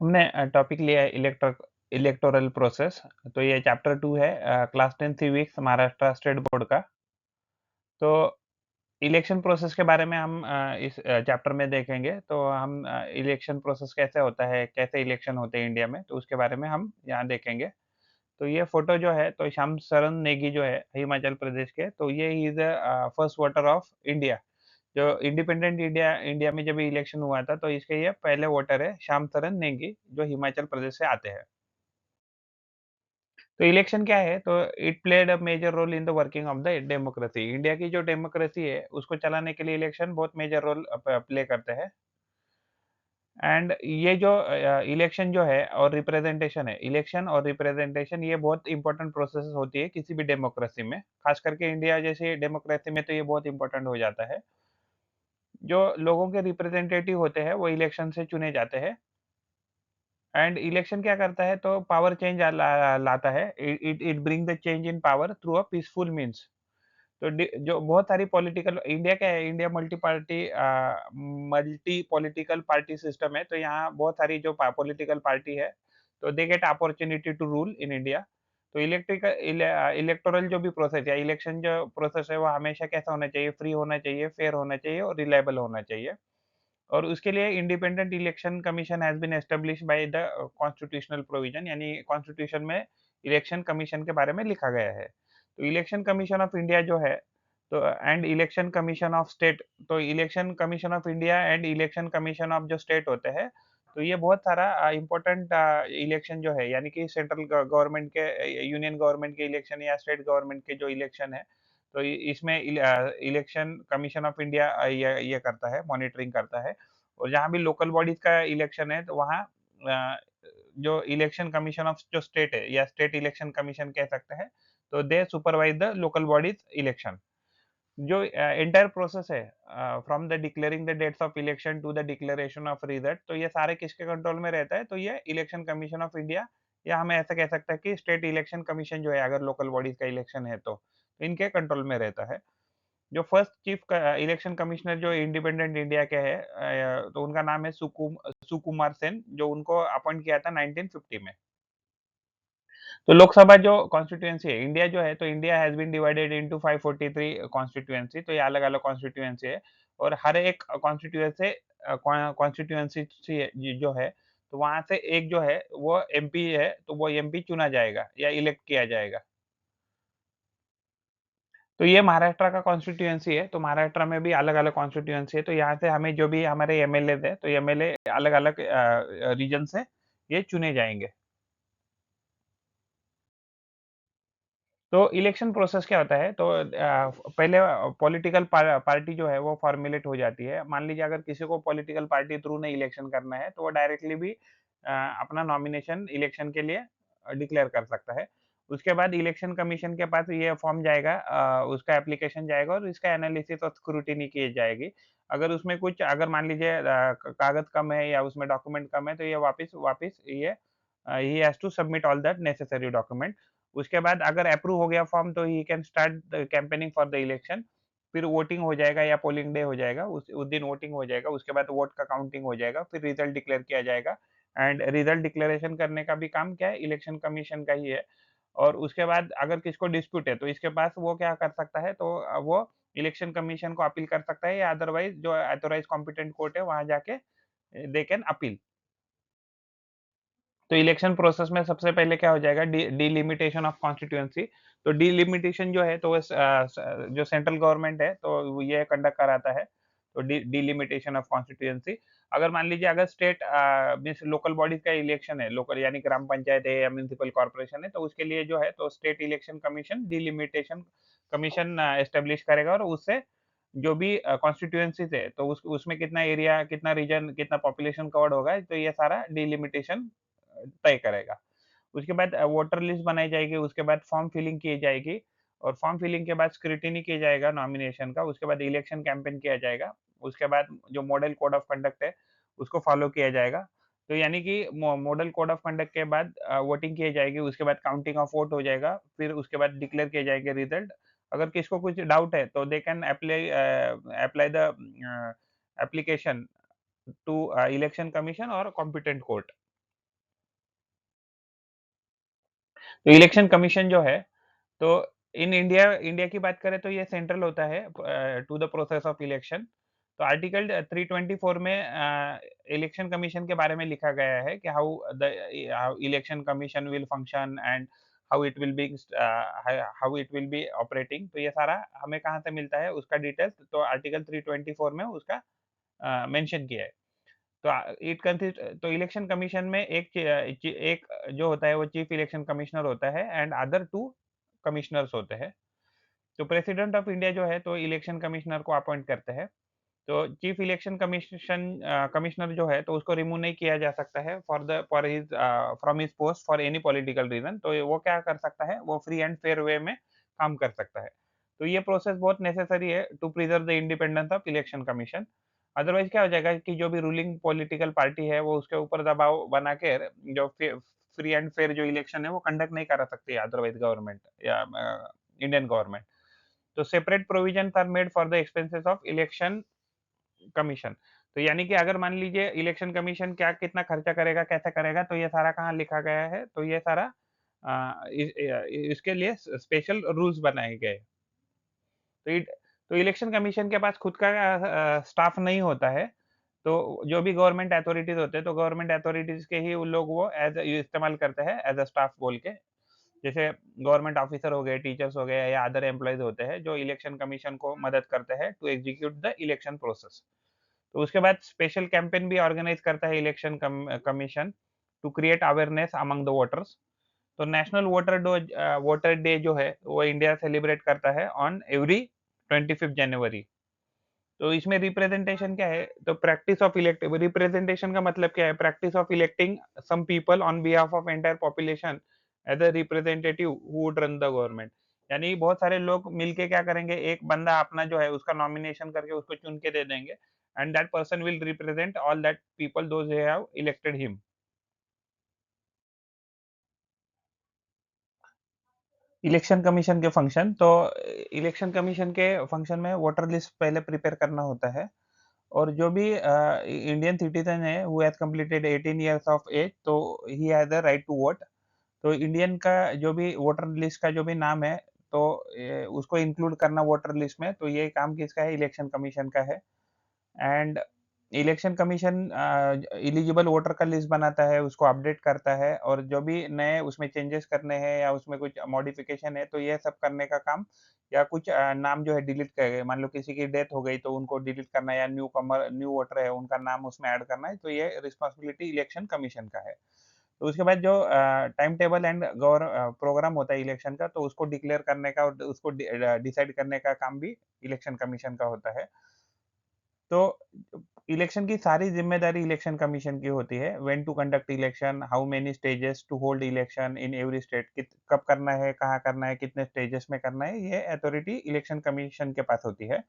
हमने टॉपिक लिया है इलेक्टोरल प्रोसेस। तो ये चैप्टर 2 है, class 10 civics Maharashtra state board का। तो इलेक्शन प्रोसेस के बारे में हम इस चैप्टर में देखेंगे। तो हम इलेक्शन प्रोसेस कैसे होता है, कैसे इलेक्शन होते हैं इंडिया में, तो उसके बारे में हम यहाँ देखेंगे। तो ये फोटो जो है, तो श्याम शरण नेगी जो है हिमाचल प्रदेश के, तो ये he is the first voter of India. जो इंडिपेंडेंट इंडिया इंडिया में जब इलेक्शन हुआ था, तो इसके ये पहले वोटर है श्याम शरण नेगी, जो हिमाचल प्रदेश से आते हैं। तो इलेक्शन क्या है? तो it played a major role in the working of the democracy. India की जो डेमोक्रेसी है, उसको चलाने के लिए इलेक्शन बहुत मेजर रोल प्ले करते हैं। एंड ये जो इलेक्शन जो है और रिप्रेजेंटेशन है, इलेक्शन और रिप्रेजेंटेशन ये बहुत इंपॉर्टेंट प्रोसेस होती है किसी भी डेमोक्रेसी में। खास करके इंडिया जैसी डेमोक्रेसी में तो ये बहुत इंपॉर्टेंट हो जाता है। जो लोगों के रिप्रेजेंटेटिव होते हैं, वो इलेक्शन से चुने जाते हैं। एंड इलेक्शन क्या करता है? तो पावर चेंज लाता है। It it bring the change in power through a peaceful means. तो जो बहुत सारी पॉलिटिकल, इंडिया क्या है, India multi political party system है। तो यहाँ बहुत सारी जो पॉलिटिकल पार्टी है, तो they get opportunity to rule in India. तो इलेक्टोरल जो भी प्रोसेस है, इलेक्शन जो प्रोसेस है, वो हमेशा कैसा होना चाहिए? फ्री होना चाहिए, फेयर होना चाहिए और रिलायबल होना चाहिए। और उसके लिए independent election commission has been established by the constitutional provision, यानी कॉन्स्टिट्यूशन में इलेक्शन कमीशन के बारे में लिखा गया है। तो इलेक्शन कमीशन ऑफ इंडिया जो है, तो and election commission of state, तो election commission of India and election commission of जो स्टेट होते हैं, तो ये बहुत सारा इम्पोर्टेंट इलेक्शन जो है, यानी कि सेंट्रल गवर्नमेंट के, यूनियन गवर्नमेंट के इलेक्शन या स्टेट गवर्नमेंट के जो इलेक्शन है, तो इसमें इलेक्शन कमीशन ऑफ इंडिया ये करता है, मॉनिटरिंग करता है। और जहाँ भी लोकल बॉडीज का इलेक्शन है, तो वहाँ अ, जो इलेक्शन कमीशन ऑफ जो स्टेट है या स्टेट इलेक्शन कमीशन कह सकते हैं, तो they supervise the local bodies election. जो एंटायर प्रोसेस है, from the declaring the dates of election to the declaration of result, तो ये सारे किसके कंट्रोल में रहता है? तो ये इलेक्शन कमीशन ऑफ इंडिया, या हमें ऐसा कह सकते हैं कि स्टेट इलेक्शन कमीशन जो है, अगर लोकल बॉडीज का इलेक्शन है तो इनके कंट्रोल में रहता है। जो फर्स्ट चीफ इलेक्शन कमिश्नर जो इंडिपेंडेंट इंडिया के हैं, तो उनका नाम है सुकुमार सेन, जो उनको अपॉइंट किया था 1950 में। तो लोकसभा जो कॉन्स्टिट्यूएंसी है, इंडिया जो है, तो India has been divided into 543 constituency. तो ये अलग-अलग कॉन्स्टिट्यूएंसी है। और हर एक कॉन्स्टिट्यूएंसी से जो है, तो वहाँ से एक जो है वो एमपी है, तो वो एमपी चुना जाएगा या इलेक्ट किया जाएगा। तो ये महाराष्ट्र का कॉन्स्टिट्यूएंसी है, तो महाराष्ट्र में भी अलग-अलग कॉन्स्टिट्यूएंसी है। तो यहाँ से हमें जो भी हमारे एमएलएज़ हैं, तो एमएलए अलग-अलग रीजन से ये चुने जाएँगे। तो इलेक्शन प्रोसेस क्या होता है? तो पहले पॉलिटिकल पार्टी जो है वो फॉर्मेट हो जाती है। मान लीजिए अगर किसी को पॉलिटिकल पार्टी थ्रू नहीं इलेक्शन करना है, तो वो डायरेक्टली भी अपना नॉमिनेशन इलेक्शन के लिए डिक्लेयर कर सकता है। उसके बाद इलेक्शन कमीशन के पास ये फॉर्म जाएगा, उसका एप्लीकेशन जाएगा और इसका एनालिसिस और स्क्रूटिनी की जाएगी। अगर उसमें कुछ, अगर मान लीजिए कागज कम है या उसमें डॉक्यूमेंट कम है, तो ये वापिस वापिस ये he has to submit all that necessary document. उसके बाद अगर अप्रूव हो गया फॉर्म, तो he can start the campaigning for the election. फिर वोटिंग हो जाएगा या पोलिंग डे हो जाएगा, उस दिन वोटिंग हो जाएगा। उसके बाद वोट का काउंटिंग हो जाएगा, फिर रिजल्ट डिक्लेयर किया जाएगा। एंड रिजल्ट डिक्लेरेशन करने का भी काम क्या है? इलेक्शन कमीशन का ही है। और उसके बाद अगर किसको डिस्प्यूट है, तो इसके पास वो क्या कर सकता है? तो वो इलेक्शन कमीशन को अपील कर सकता है, या अदरवाइज जो ऑथराइज्ड कॉम्पिटेंट कोर्ट है, वहाँ जाके दे कैन अपील। तो इलेक्शन प्रोसेस में सबसे पहले क्या हो जाएगा? Delimitation of constituency. तो डिलिमिटेशन जो है, तो वो जो सेंट्रल गवर्नमेंट है, तो ये कंडक्ट कराता है। तो डिलिमिटेशन ऑफ कॉन्स्टिट्यूएंसी। अगर मान लीजिए अगर स्टेट मीन्स लोकल बॉडीज का इलेक्शन है, लोकल यानी ग्राम पंचायत है या म्युनिसिपल कॉर्पोरेशन है, तो उसके लिए जो है, तो state election commission delimitation commission establish करेगा। और उससे जो भी कॉन्स्टिट्यूएंसीज है, तो उसमें कितना एरिया, कितना रीजन, कितना पॉपुलेशन कवर्ड होगा, तो ये सारा डिलिमिटेशन तय करेगा। उसके बाद वोटर लिस्ट बनाई जाएगी, उसके बाद फॉर्म फिलिंग की जाएगी। और फॉर्म फिलिंग के बाद स्क्रूटिनी किया जाएगा नॉमिनेशन का। उसके बाद इलेक्शन कैंपेन किया जाएगा। उसके बाद जो मॉडल कोड ऑफ कंडक्ट है, उसको फॉलो किया जाएगा। तो यानी कि मॉडल कोड ऑफ कंडक्ट के बाद वोटिंग की जाएगी, उसके बाद काउंटिंग ऑफ वोट हो जाएगा, फिर उसके बाद डिक्लेयर किए जाएंगे रिजल्ट। अगर किसको कुछ डाउट है, तो they can apply the application to election commission और कॉम्पिटेंट कोर्ट। तो इलेक्शन कमीशन जो है, तो इन इंडिया इंडिया की बात करें तो ये सेंट्रल होता है to the process of election. तो आर्टिकल 324 में इलेक्शन कमीशन के बारे में लिखा गया है कि how election commission will function and how it will B operating. तो ये सारा हमें कहाँ से मिलता है उसका डिटेल्स, तो आर्टिकल 324 में उसका मेंशन किया है। तो इट कंसिस्ट तो इलेक्शन कमीशन में एक जो होता है वो चीफ इलेक्शन कमिश्नर होता है एंड अदर 2 कमिश्नर्स होते हैं। तो प्रेसिडेंट ऑफ इंडिया जो है तो इलेक्शन कमिश्नर को अपॉइंट करते हैं। तो चीफ इलेक्शन कमिश्नर जो है तो उसको रिमूव नहीं किया जा सकता है for his from his post for any political reason. तो वो क्या कर सकता है, वो फ्री एंड फेयर वे में काम कर सकता है। तो ये प्रोसेस बहुत नेसेसरी है to preserve the independence of election commission. Otherwise क्या हो जाएगा कि जो भी रूलिंग पॉलिटिकल पार्टी है वो उसके ऊपर दबाव बना के जो फ्री एंड फेयर जो इलेक्शन है वो कंडक्ट नहीं करा सकती अदरवाइज गवर्नमेंट या इंडियन गवर्नमेंट। तो separate provision are made for the expenses of election commission. तो यानी कि अगर मान लीजिए इलेक्शन कमीशन क्या कितना खर्चा करेगा, कैसे करेगा, तो ये सारा कहाँ लिखा गया है, तो ये सारा इसके लिए स्पेशल रूल्स बनाए गए। तो तो इलेक्शन कमीशन के पास खुद का स्टाफ नहीं होता है। तो जो भी गवर्नमेंट अथॉरिटीज होते हैं तो गवर्नमेंट अथॉरिटीज के ही उन लोग वो एज इस्तेमाल करते हैं एज अ स्टाफ बोल के। जैसे गवर्नमेंट ऑफिसर हो गए, टीचर्स हो गए या अदर एम्प्लॉइज होते हैं जो इलेक्शन कमीशन को मदद करते हैं to execute the election process. तो उसके बाद स्पेशल कैंपेन भी ऑर्गेनाइज करता है election commission to create awareness among the voters. तो नेशनल वोटर डे जो है वो इंडिया सेलिब्रेट करता है ऑन एवरी 25 जनवरी। तो इसमें रिप्रेजेंटेशन क्या है, तो प्रैक्टिस ऑफ इलेक्ट रिप्रेजेंटेशन का मतलब क्या है, practice of electing some people on behalf of entire population as a representative who would run the government. यानी बहुत सारे लोग मिलके क्या करेंगे, एक बंदा अपना जो है उसका नॉमिनेशन करके उसको चुन के दे देंगे and that person will represent all that people those who have elected him. Election commission के फंक्शन, तो इलेक्शन कमीशन के फंक्शन में वोटर लिस्ट पहले प्रिपेयर करना होता है। और जो भी इंडियन सिटीजन है who has completed 18 years of age, तो he has the right to vote. तो इंडियन का जो भी वोटर लिस्ट का जो भी नाम है, तो उसको इंक्लूड करना वोटर लिस्ट में, तो ये काम किसका है, इलेक्शन कमीशन का है। And election commission eligible voter का लिस्ट बनाता है, उसको अपडेट करता है, और जो भी नए उसमें चेंजेस करने हैं या उसमें कुछ मॉडिफिकेशन है तो ये सब करने का काम, या कुछ नाम जो है डिलीट कर, मान लो किसी की डेथ हो गई तो उनको डिलीट करना, या न्यू वोटर है उनका नाम उसमें ऐड करना है, तो ये रिस्पॉन्सिबिलिटी इलेक्शन कमीशन का है। तो उसके बाद जो टाइम टेबल एंड प्रोग्राम होता है इलेक्शन का, तो उसको डिक्लेयर करने का और उसको डिसाइड करने का काम भी इलेक्शन कमीशन का होता है। तो इलेक्शन की सारी ज़िम्मेदारी इलेक्शन कमीशन की होती है। When to conduct election, how many stages to hold election in every state, कित कब करना है, कहाँ करना है, कितने स्टेजेस में करना है, ये अथॉरिटी इलेक्शन कमीशन के पास होती है।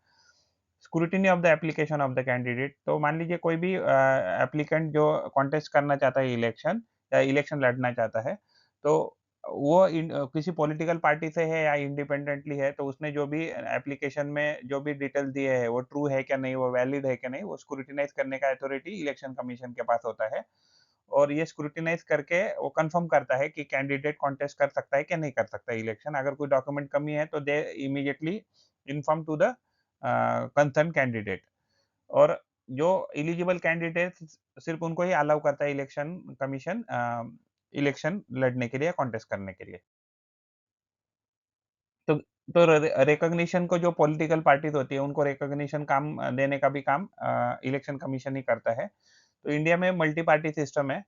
Scrutiny of the application of the candidate, तो मान लीजिए कोई भी एप्लीकेंट जो कॉन्टेस्ट करना चाहता है इलेक्शन, या इलेक्शन लड़ना चाहता है, तो वो किसी पॉलिटिकल पार्टी से है या इंडिपेंडेंटली है, तो उसने जो भी एप्लीकेशन में जो भी डिटेल दिए हैं वो ट्रू है क्या नहीं, वो वैलिड है क्या नहीं, वो स्क्रूटिनाइज करने का अथॉरिटी इलेक्शन कमीशन के पास होता है। और ये स्क्रूटिनाइज करके वो कंफर्म करता है कि कैंडिडेट कॉन्टेस्ट कर सकता है कि नहीं कर सकता है इलेक्शन। अगर कोई डॉक्यूमेंट कमी है तो they immediately inform to the concern candidate. और जो एलिजिबल कैंडिडेट, सिर्फ उनको ही अलाउ करता है इलेक्शन कमीशन इलेक्शन लड़ने के लिए, कॉन्टेस्ट करने के लिए। तो रिकॉग्निशन को जो पॉलिटिकल पार्टीज होती है उनको रिकॉग्निशन काम देने का भी काम इलेक्शन कमीशन ही करता है। तो इंडिया में मल्टी पार्टी सिस्टम है।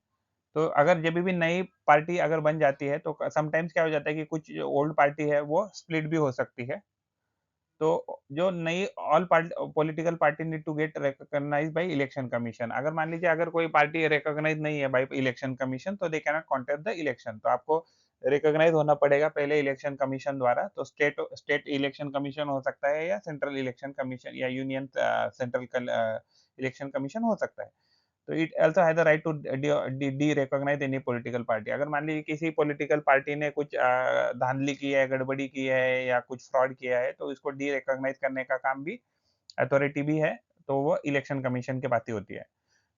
तो अगर जब भी नई पार्टी अगर बन जाती है तो समटाइम्स क्या हो जाता है कि कुछ ओल्ड पार्टी है वो स्प्लिट भी हो सकती है। तो जो नई all part political party need to get recognised by election commission. अगर मान लीजिए अगर कोई पार्टी रिकॉग्नाइज नहीं है बाय इलेक्शन कमीशन, तो they can not contest the election. तो आपको रिकॉग्नाइज होना पड़ेगा पहले इलेक्शन कमीशन द्वारा। तो स्टेट इलेक्शन कमीशन हो सकता है, या सेंट्रल इलेक्शन कमीशन, या यूनियन सेंट्रल इलेक्शन कमीशन हो सकता है। तो it also has the right to derecognise any political party. अगर मान लीजिए किसी पॉलिटिकल पार्टी ने कुछ धांधली की है, गड़बड़ी की है या कुछ फ्रॉड किया है, तो इसको डी-रिकॉग्नाइज करने का काम भी अथॉरिटी भी है, तो वो इलेक्शन कमीशन के पास ही होती है।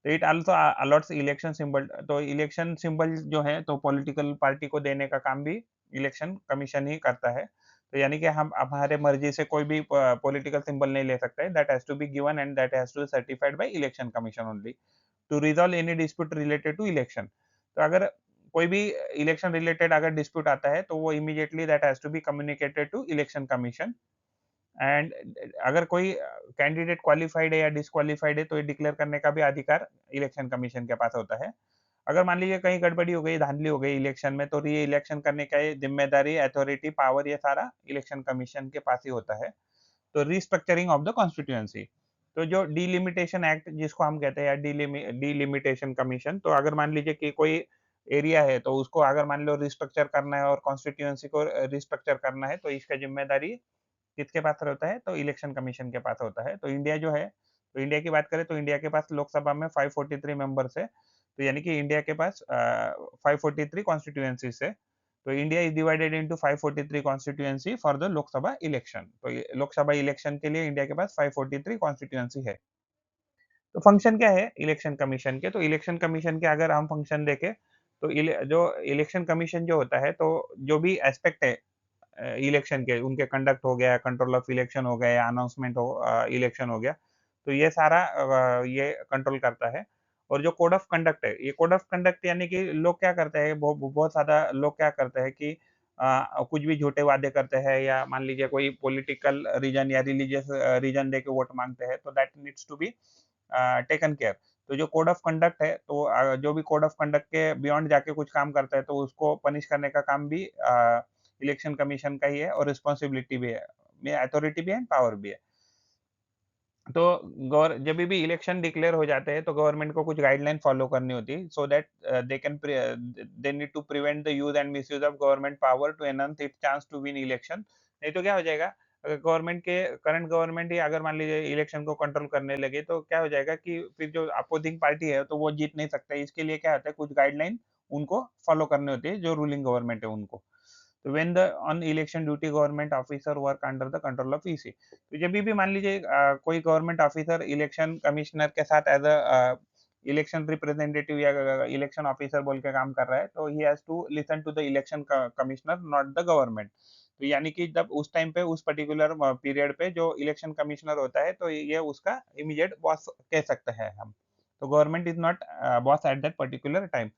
तो it also a lots election symbol, तो इलेक्शन सिंबल जो है तो पॉलिटिकल पार्टी को देने का काम भी इलेक्शन कमीशन ही करता है। तो यानी कि हम हमारे मर्जी से कोई भी पॉलिटिकल सिंबल नहीं ले सकते, that has to be given and that has to certified by election commission only to resolve any dispute related to election. तो अगर कोई भी इलेक्शन रिलेटेड अगर डिस्प्यूट आता है, तो वो immediately that has to be communicated to election commission and अगर कोई कैंडिडेट क्वालिफाइड है या डिस्क्वालिफाइड है, तो ये डिक्लेयर करने का भी अधिकार इलेक्शन कमीशन के पास होता है। अगर मान लीजिए कहीं गड़बड़ी हो गई, धांधली हो गई इलेक्शन में, तो री इलेक्शन करने का ये ज़िम्मेदारी, अथॉरिटी, पावर ये सारा इलेक्शन कमीशन के पास ही होता है। तो रीस्ट्रक्चरिंग ऑफ द कॉन्स्टिट्यूएंसी, तो जो डिलिमिटेशन एक्ट जिसको हम कहते हैं, या डिलिमिटेशन कमीशन, तो अगर मान लीजिए कि कोई एरिया है, तो उसको अगर मान लो रिस्ट्रक्चर करना है और कॉन्स्टिट्यूएंसी को रिस्ट्रक्चर करना है, तो इसका ज़िम्मेदारी किसके पास होता है? तो इलेक्शन कमीशन के पास होता है। तो इंडिया जो है, तो इंडिया की बात करें तो इंडिया के पास लोकसभा में 543 मेंबर्स है। तो यानी कि इंडिया के पास 543 कॉन्स्टिट्यूएंसीज़ है। तो India is divided into 543 constituency for the Lok Sabha election. तो ये लोकसभा इलेक्शन के लिए इंडिया के पास 543 कॉन्स्टिट्यूएंसी है। तो फंक्शन क्या है इलेक्शन कमीशन के? तो इलेक्शन कमीशन के अगर हम फंक्शन देखें, तो जो इलेक्शन कमीशन जो होता है, तो जो भी एस्पेक्ट है इलेक्शन के, उनके कंडक्ट हो गया, कंट्रोल ऑफ इलेक्शन हो गया, अनाउंसमेंट इलेक्शन हो गया, तो ये सारा ये कंट्रोल करता है। और जो कोड ऑफ कंडक्ट है, ये कोड ऑफ कंडक्ट यानी कि लोग क्या करते हैं, बहुत ज़्यादा लोग क्या करते हैं कि कुछ भी झूठे वादे करते हैं, या मान लीजिए कोई पॉलिटिकल रीजन या रिलीजियस रीजन देके वोट माँगते हैं, तो that needs to be taken care. तो जो कोड ऑफ कंडक्ट है, तो जो भी कोड ऑफ कंडक्ट के बियॉन्ड जाके कुछ काम करता है, तो उसको पनिश करने का काम भी इलेक्शन कमीशन का ही है, और रिस्पॉन्सिबिलिटी भी है, में अथॉरिटी भी है, पावर भी है। तो गवर जब भी इलेक्शन डिक्लेयर हो जाते हैं, तो गवर्नमेंट को कुछ गाइडलाइन फॉलो करनी होती है, so that they need to prevent the use and misuse of government power to enhance its chance to win election. नहीं तो क्या हो जाएगा, अगर गवर्नमेंट के करंट गवर्नमेंट ही अगर मान लीजिए इलेक्शन को कंट्रोल करने लगे, तो क्या हो जाएगा कि फिर जो अपोजिंग पार्टी है, तो वो जीत नहीं सकता। इसके लिए क्या होता है, कुछ गाइडलाइन उनको फॉलो करनी होती है, जो रूलिंग गवर्नमेंट है उनको। When the on election duty government officer work under the control of EC. तो जब भी मान लीजिए कोई गवर्नमेंट ऑफिसर इलेक्शन कमिश्नर के साथ एज अ इलेक्शन रिप्रेजेंटेटिव या इलेक्शन ऑफिसर बोल के काम कर रहा है, तो he has to listen to the election commissioner, not the government. तो यानी कि जब उस टाइम पे, उस पर्टिकुलर पीरियड पे जो इलेक्शन कमिश्नर होता है, तो ये उसका इमीडिएट बॉस कह सकते हैं हम। तो government is not boss at that particular time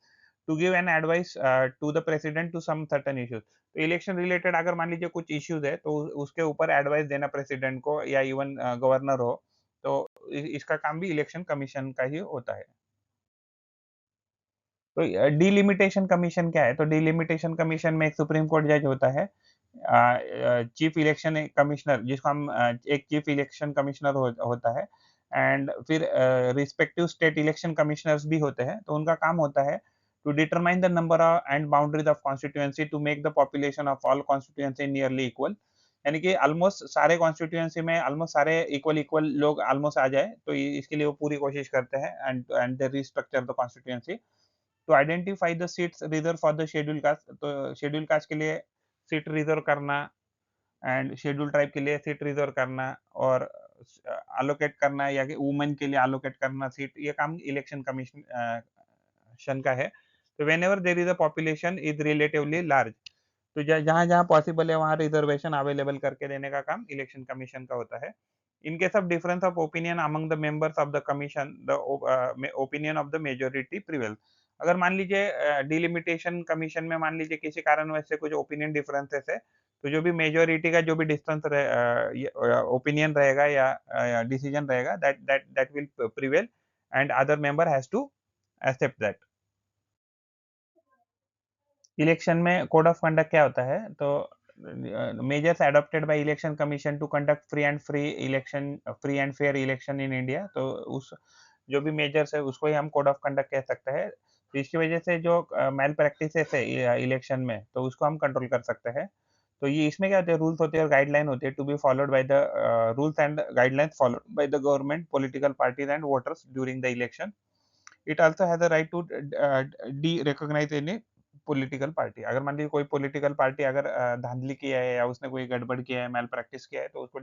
to give an advice to the president to some certain issues. तो इलेक्शन रिलेटेड अगर मान लीजिए कुछ इश्यूज है, तो उसके ऊपर एडवाइस देना प्रेसिडेंट को, या इवन गवर्नर हो, तो इसका काम भी इलेक्शन कमीशन का ही होता है। तो डिलिमिटेशन कमीशन क्या है? तो डिलिमिटेशन कमीशन में एक सुप्रीम कोर्ट जज होता है, चीफ इलेक्शन कमिश्नर, जिसको हम एक चीफ इलेक्शन कमिश्नर होता है, एंड फिर रिस्पेक्टिव स्टेट इलेक्शन कमिश्नर्स भी होते हैं। तो उनका काम होता है to determine the number and boundaries of constituency to make the population of all constituency nearly equal. यानी कि ऑलमोस्ट सारे कॉन्स्टिट्यूएंसी में ऑलमोस्ट सारे इक्वल इक्वल लोग ऑलमोस्ट आ जाए, तो इसके लिए वो पूरी कोशिश करते हैं, and they restructure the constituency to identify the seats reserve for the schedule caste. तो शेड्यूल कास्ट के लिए सीट रिजर्व करना, एंड शेड्यूल ट्राइब के लिए सीट रिजर्व करना, और अलोकेट करना, या कि वुमेन के लिए अलोकेट करना सीट, ये काम इलेक्शन कमीशन शन का है। तो when ever there is a population is relatively large, तो जहाँ जहाँ पॉसिबल है वहाँ रिजर्वेशन अवेलेबल करके देने का काम इलेक्शन कमीशन का होता है। In case of difference of opinion among the members of the commission, the opinion of the majority prevail. अगर मान लीजिए डिलिमिटेशन कमीशन में मान लीजिए किसी कारण वैसे कुछ ओपिनियन डिफरेंसेस है, तो जो भी मेजोरिटी का जो भी डिस्टेंस ओपिनियन रहेगा, या डिसीजन रहेगा, that that that will prevail, and other member has to accept that. Election में कोड ऑफ कंडक्ट क्या होता है? तो measures adopted by election commission to conduct free and fair election in India. तो उस जो भी मेजर्स है, उसको ही हम कोड ऑफ कंडक्ट कह सकते हैं। तो इसकी वजह से जो मेल प्रैक्टिसेस है इलेक्शन में, तो उसको हम कंट्रोल कर सकते हैं। तो ये इसमें क्या होते हैं, रूल्स होते हैं और गाइडलाइन होती है to be followed by the rules and guidelines followed by the government, political parties and voters during the election. It also has a right to derecognise any political party. अगर मान लीजिए कोई political party अगर धांधली किया है, या उसने कोई गड़बड़ किया है, मैल प्रैक्टिस किया है, तो उसको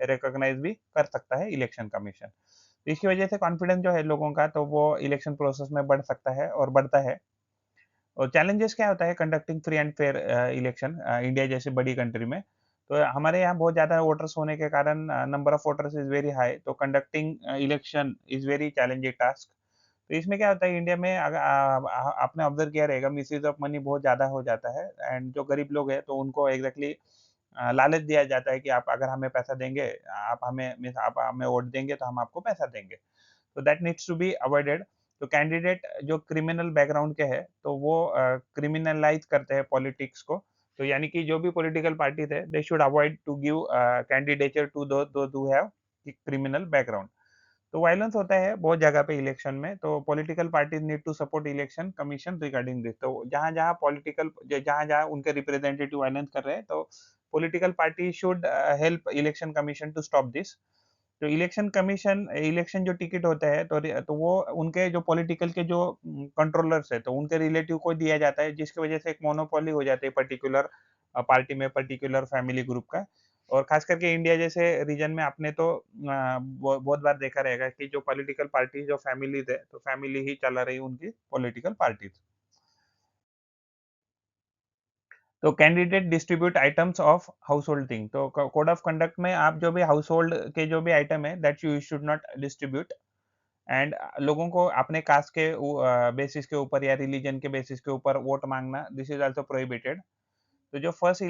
रिकॉग्नाइज़ भी कर सकता है इलेक्शन कमीशन। तो इसकी वजह से कॉन्फिडेंस जो है लोगों का, तो वो इलेक्शन प्रोसेस में बढ़ सकता है और बढ़ता है। और चैलेंजेस क्या होता है conducting free and fair election India जैसी बड़ी कंट्री में। तो हमारे यहाँ बहुत ज़्यादा वोटर्स होने के कारण number of voters is very high, तो conducting election is very challenging task. तो इसमें क्या होता है इंडिया में आपने ऑब्जर्व किया रहेगा मिसयूज़ ऑफ मनी बहुत ज़्यादा हो जाता है एंड जो गरीब लोग हैं तो उनको एग्ज़ैक्टली लालच दिया जाता है कि आप अगर हमें पैसा देंगे, आप हमें मीन्स आप हमें वोट देंगे तो हम आपको पैसा देंगे। तो that needs to be avoided. तो कैंडिडेट जो क्रिमिनल बैकग्राउंड के हैं तो वो क्रिमिनलाइज करते हैं पॉलिटिक्स को। तो यानी कि जो भी पॉलिटिकल पार्टी थे they should avoid to give candidature to those who have criminal background. तो वायलेंस होता है बहुत जगह पे इलेक्शन में, तो political parties need to support election commission regarding this. तो जहाँ जहाँ पॉलिटिकल जहाँ जहाँ उनके रिप्रेजेंटेटिव वायलेंस कर रहे हैं तो political party should help election commission to stop this. तो इलेक्शन कमीशन इलेक्शन जो टिकट होता है तो वो उनके जो पॉलिटिकल के जो कंट्रोलर्स है तो उनके रिलेटिव को दिया जाता है, जिसकी वजह से एक मोनोपोली हो जाती है पर्टिकुलर पार्टी में, पर्टिकुलर फैमिली ग्रुप का। और खास करके इंडिया जैसे रीजन में आपने तो बहुत बार देखा रहेगा कि जो पॉलिटिकल पार्टी जो फैमिलीज है तो फैमिली ही चला रही उनकी पॉलिटिकल पार्टीज। तो candidate distribute items of house hold thing, तो कोड ऑफ कंडक्ट में आप जो भी हाउस होल्ड के जो भी आइटम है that you should not distribute. And लोगों को अपने कास्ट के बेसिस के ऊपर या रिलीजन के बेसिस के ऊपर वोट मांगना दिस इज आल्सो प्रोहिबिटेड। तो जो फर्स्ट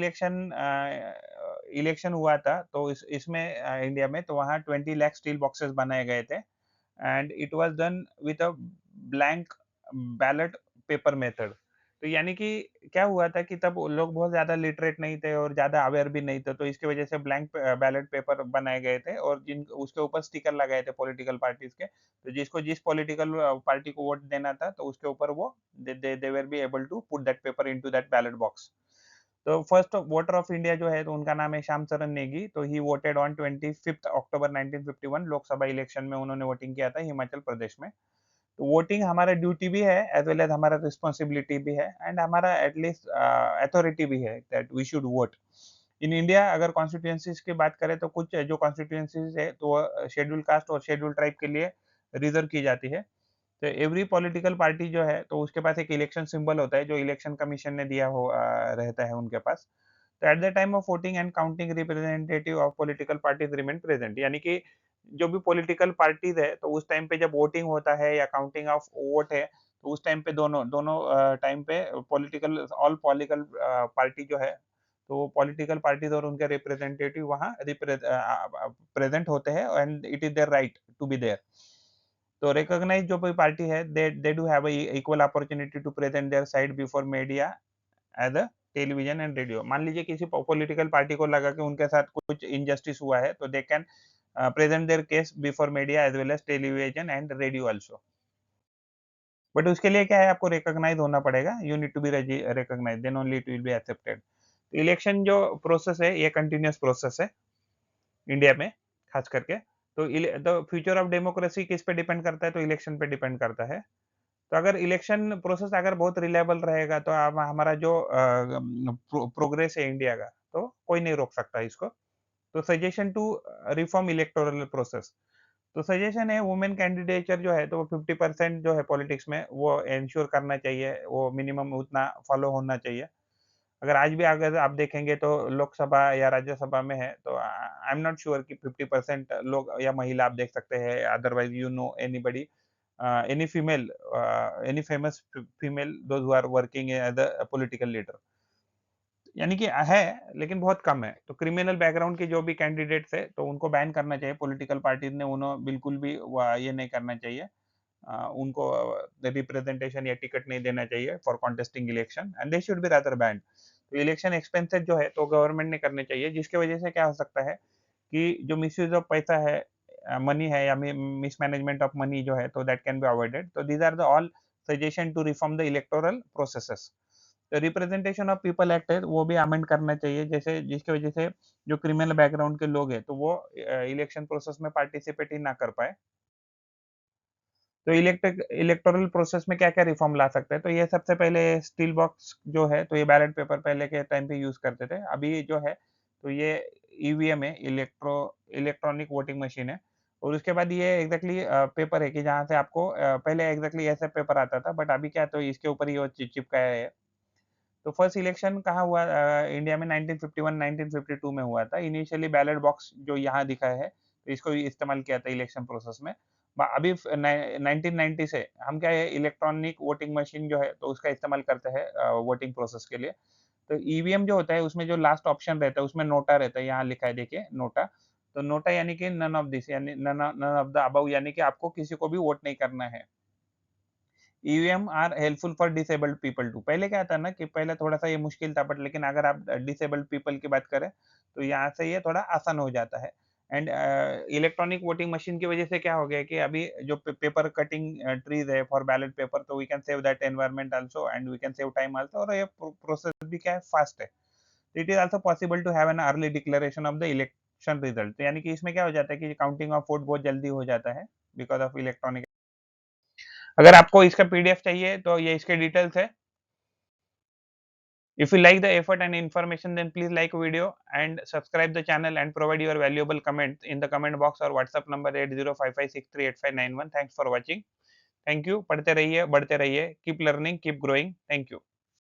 इलेक्शन हुआ था तो इसमें इंडिया में तो वहाँ 20 लाख स्टील बॉक्सेस बनाए गए थे and it was done with a blank ballot paper method. तो यानी कि क्या हुआ था कि तब लोग बहुत ज्यादा लिटरेट नहीं थे और ज्यादा अवेयर भी नहीं थे, तो इसकी वजह से ब्लैंक बैलेट पेपर बनाए गए थे और जिन उसके ऊपर स्टिकर लगाए थे पॉलिटिकल पार्टीज के। तो जिसको जिस पॉलिटिकल पार्टी को वोट देना था तो उसके ऊपर वो they were be able to put that paper into that ballot box. तो फर्स्ट वोटर ऑफ इंडिया जो है तो उनका नाम है श्याम चरण नेगी, तो he voted on 25 October 1951 Lok Sabha election में उन्होंने वोटिंग किया था हिमाचल प्रदेश में। तो वोटिंग हमारा ड्यूटी भी है एज वेल एज हमारा रिस्पॉन्सिबिलिटी भी है एंड हमारा एटलीस्ट अथॉरिटी भी है that we should vote. In India अगर कॉन्स्टिट्यूएंसीज की बात करें तो कुछ जो कॉन्स्टिट्यूएंसीज है तो शेड्यूल कास्ट और शेड्यूल ट्राइब के लिए रिजर्व की जाती है। तो एवरी पॉलिटिकल पार्टी जो है तो उसके पास एक इलेक्शन सिंबल होता है जो इलेक्शन कमीशन ने दिया हो रहता है उनके पास। तो at the time of voting and counting representative of political parties remain present, यानी कि जो भी पॉलिटिकल पार्टीज है तो उस टाइम पे जब वोटिंग होता है या काउंटिंग ऑफ वोट है तो उस टाइम पे दोनों दोनों टाइम पे पॉलिटिकल ऑल पॉलिटिकल पार्टी जो है तो पॉलिटिकल पार्टीज और उनके रिप्रेजेंटेटिव वहाँ प्रेजेंट होते हैं and it is their right to be there. तो रिकॉग्नाइज जो कोई पार्टी है they do have equal opportunity to present their side before media as a television and radio. मान लीजिए किसी पॉलिटिकल पार्टी को लगा कि उनके साथ कुछ इनजस्टिस हुआ है तो they can present their case before media as well as television and radio also. But उसके लिए क्या है आपको रिकॉग्नाइज होना पड़ेगा, you need to be recognise then only it will be accepted. Election जो प्रोसेस है ये कंटिन्यूअस प्रोसेस है इंडिया में खास करके। तो फ्यूचर ऑफ डेमोक्रेसी किस पे डिपेंड करता है तो इलेक्शन पे डिपेंड करता है। तो अगर इलेक्शन प्रोसेस अगर बहुत रिलायबल रहेगा तो हमारा जो प्रोग्रेस है इंडिया का तो कोई नहीं रोक सकता इसको। तो suggestion to reform electoral process, तो सजेशन है वुमेन कैंडिडेचर जो है तो 50% जो है पॉलिटिक्स में वो इंश्योर करना चाहिए, वो मिनिमम उतना फॉलो होना चाहिए। अगर आज भी अगर आप देखेंगे तो लोकसभा या राज्यसभा में है तो आई एम नॉट श्योर कि 50% लोग या महिला आप देख सकते हैं, otherwise you know anybody any female any famous female those who are working as a political leader, यानी कि है लेकिन बहुत कम है। तो क्रिमिनल बैकग्राउंड के जो भी कैंडिडेट्स है तो उनको बैन करना चाहिए, पॉलिटिकल पार्टीज ने उन्हें बिल्कुल भी ये नहीं करना चाहिए, उनको रिप्रेजेंटेशन या टिकट नहीं देना चाहिए for contesting election and they should be rather band. तो इलेक्शन एक्सपेंसेस जो है तो गवर्नमेंट ने करने चाहिए, जिसकी वजह से क्या हो सकता है कि जो मिसयूज ऑफ पैसा है मनी है या मिसमैनेजमेंट ऑफ मनी जो है तो दैट कैन बी अवॉइडेड। तो these are the all suggestion to reform the electoral processes. तो रिप्रेजेंटेशन ऑफ पीपल एक्ट है वो भी अमेंड करना चाहिए, जैसे जिसकी वजह से जो क्रिमिनल बैकग्राउंड के लोग हैं तो वो इलेक्शन प्रोसेस में पार्टिसिपेट ही ना कर पाए। तो इलेक्टोरल प्रोसेस में क्या-क्या रिफॉर्म ला सकते हैं? तो ये सबसे पहले स्टील बॉक्स जो है, तो ये बैलेट पेपर पहले के टाइम पे यूज़ करते थे। अभी जो है, तो ये ईवीएम है, इलेक्ट्रॉनिक वोटिंग मशीन है और उसके बाद ये एग्ज़ैक्टली पेपर है कि जहाँ से आपको पहले एग्ज़ैक्टली ऐसा पेपर आता था, बट अभी क्या है, तो इसके ऊपर ही वो चिपकाया है। तो फर्स्ट इलेक्शन कहाँ हुआ इंडिया में 1951-1952 में हुआ था। इनिशियली बैलेट बॉक्स जो यहाँ दिखा है, तो इसको इस्तेमाल किया था इलेक्शन प्रोसेस में। अभी 1990 से हम क्या है, इलेक्ट्रॉनिक वोटिंग मशीन जो है, तो उसका इस्तेमाल करते हैं वोटिंग प्रोसेस के लिए। तो ईवीएम जो होता है, उसमें जो लास्ट ऑप्शन रहता है, उसमें नोटा रहता है, यहाँ लिखा है देखिए नोटा। तो नोटा यानी कि नन ऑफ दिस, यानी नन ऑफ द अबव, यानी कि आपको किसी को भी वोट नहीं करना है। EVM are helpful for disabled people too. पहले क्या था ना कि पहले थोड़ा-सा ये मुश्किल था, बट लेकिन अगर आप डिसेबल्ड पीपल की बात करें, तो यहाँ से ये थोड़ा आसान हो जाता है। एंड इलेक्ट्रॉनिक वोटिंग मशीन की वजह से क्या हो गया है कि अभी जो पेपर कटिंग ट्रीज़ है फॉर बैलेट पेपर, तो we can save that environment also and we can save time also, और ये प्रोसेस भी क्या है, फास्ट है। It is also possible to have an early declaration of the election result. तो यानी कि इसमें क्या हो जाता है कि काउंटिंग ऑफ वोट बहुत जल्दी हो जाता है, बिकॉज़ ऑफ इलेक्ट्रॉनिक। अगर आपको इसका पीडीएफ चाहिए, तो ये इसके डिटेल्स है। If you like the effort and information, then please like video and subscribe the channel and provide your valuable comment in the comment box or WhatsApp number 8055638591। Thanks for watching. Thank you. पढ़ते रहिए, बढ़ते रहिए. Keep learning, keep growing. Thank you.